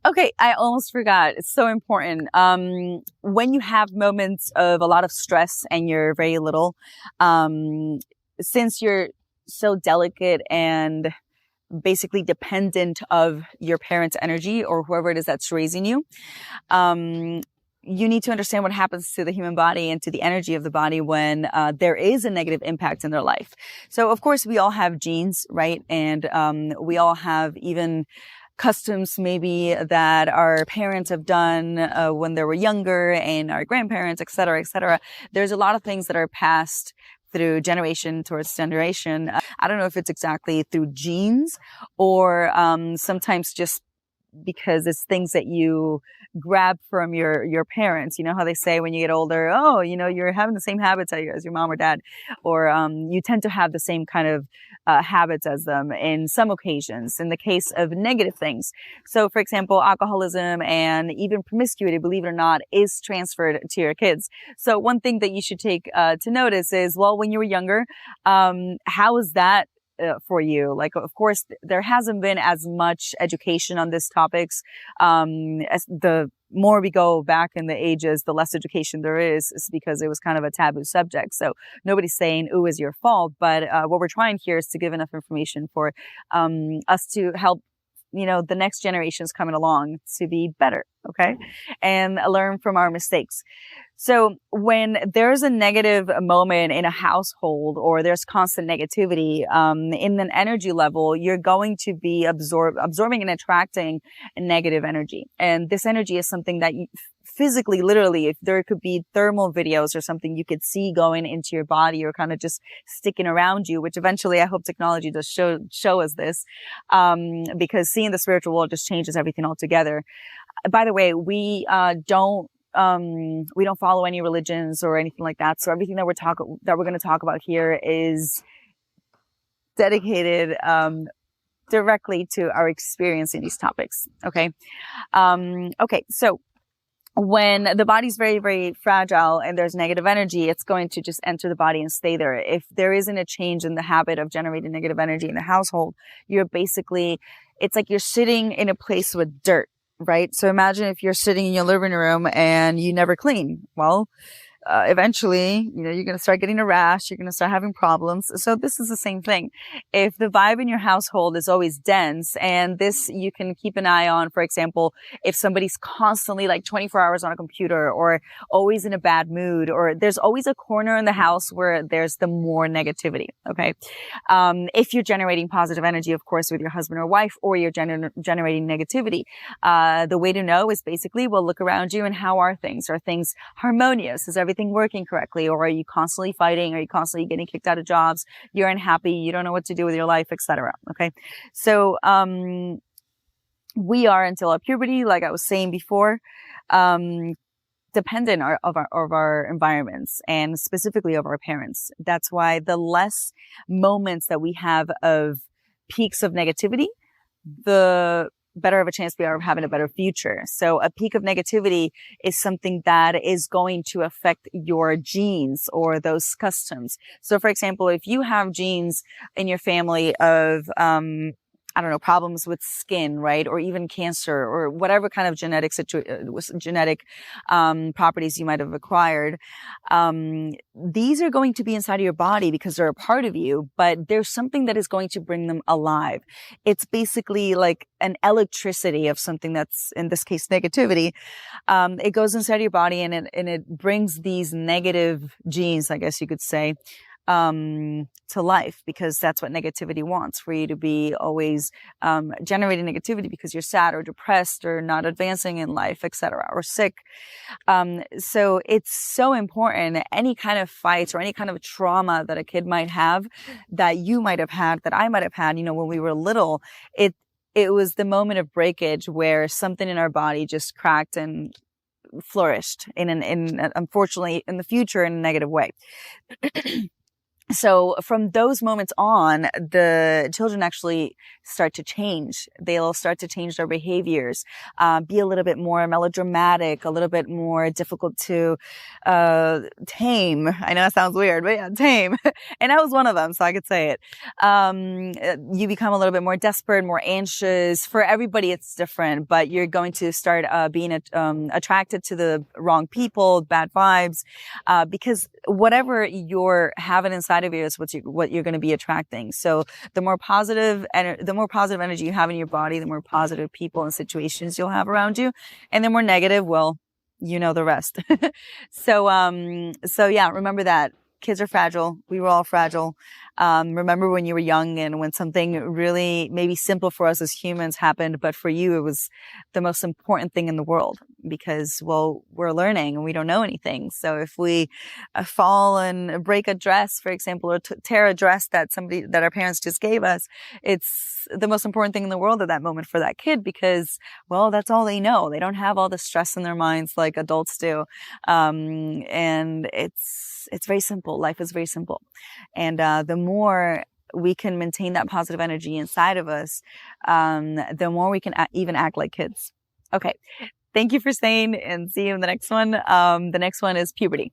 Okay, I almost forgot. It's so important. When you have moments of a lot of stress and you're very little, um, since you're so delicate and basically dependent of your parents' energy or whoever it is that's raising you, um, you need to understand what happens to the human body and to the energy of the body when there is a negative impact in their life. So, of course, we all have genes, right? And we all have even customs maybe that our parents have done when they were younger, and our grandparents, et cetera, et cetera. There's a lot of things that are passed through generation towards generation. I don't know if it's exactly through genes or sometimes just because it's things that you grab from your parents. You know how they say when you get older, oh, you're having the same habits as your mom or dad, or you tend to have the same kind of habits as them in some occasions, in the case of negative things. So, for example, alcoholism and even promiscuity, believe it or not, is transferred to your kids. So one thing that you should take to notice is, well, when you were younger, how is that for you? Like, of course, there hasn't been as much education on these topics. As the more we go back in the ages, the less education there is because it was kind of a taboo subject. So nobody's saying, "Ooh, it's your fault." But what we're trying here is to give enough information for us to help the next generations coming along to be better, okay, and learn from our mistakes. So when there's a negative moment in a household or there's constant negativity in an energy level, you're going to be absorbing and attracting negative energy. And this energy is something that you physically, literally, if there could be thermal videos or something you could see going into your body or kind of just sticking around you, which eventually I hope technology does show us this, because seeing the spiritual world just changes everything altogether. By the way, we don't follow any religions or anything like that. So everything that we're going to talk about here is dedicated directly to our experience in these topics. Okay. Okay. So when the body's very, very fragile and there's negative energy, it's going to just enter the body and stay there. If there isn't a change in the habit of generating negative energy in the household, it's like you're sitting in a place with dirt. Right? So imagine if you're sitting in your living room and you never clean. Well, eventually, you're going to start getting a rash. You're going to start having problems. So this is the same thing. If the vibe in your household is always dense, and this you can keep an eye on, for example, if somebody's constantly like 24 hours on a computer or always in a bad mood, or there's always a corner in the house where there's the more negativity. Okay. If you're generating positive energy, of course, with your husband or wife, or you're generating negativity, the way to know is basically, well, look around you and how are things? Are things harmonious? Is everything working correctly? Or are you constantly fighting? Are you constantly getting kicked out of jobs? You're unhappy. You don't know what to do with your life, etc. Okay. So, we are, until our puberty, like I was saying before, dependent of our environments, and specifically of our parents. That's why the less moments that we have of peaks of negativity, the better of a chance we are of having a better future. So a peak of negativity is something that is going to affect your genes or those customs. So for example, if you have genes in your family of, I don't know, problems with skin, right? Or even cancer or whatever kind of genetic properties you might have acquired. These are going to be inside of your body because they're a part of you, but there's something that is going to bring them alive. It's basically like an electricity of something that's, in this case, negativity. It goes inside of your body and it brings these negative genes, I guess you could say, to life, because that's what negativity wants, for you to be always generating negativity because you're sad or depressed or not advancing in life, etc., or sick. So it's so important. Any kind of fights or any kind of trauma that a kid might have, that you might have had, that I might have had, when we were little, it was the moment of breakage where something in our body just cracked and flourished in unfortunately in the future in a negative way. So from those moments on, the children actually start to change. They'll start to change their behaviors, be a little bit more melodramatic, a little bit more difficult to tame. I know that sounds weird, but yeah, tame. And I was one of them, so I could say it. You become a little bit more desperate, more anxious. For everybody, it's different, but you're going to start being attracted to the wrong people, bad vibes, because whatever you're having inside of you is what you're going to be attracting. So the more positive energy you have in your body, the more positive people and situations you'll have around you, and the more negative, well, you know the rest. So yeah, remember that kids are fragile. We were all fragile. Remember when you were young and when something really maybe simple for us as humans happened, but for you, it was the most important thing in the world because, well, we're learning and we don't know anything. So if we fall and break a dress, for example, or tear a dress that our parents just gave us, it's the most important thing in the world at that moment for that kid because, well, that's all they know. They don't have all the stress in their minds like adults do. And it's very simple. Life is very simple. And the more we can maintain that positive energy inside of us, the more we can even act like kids. Okay. Thank you for staying and see you in the next one. The next one is puberty.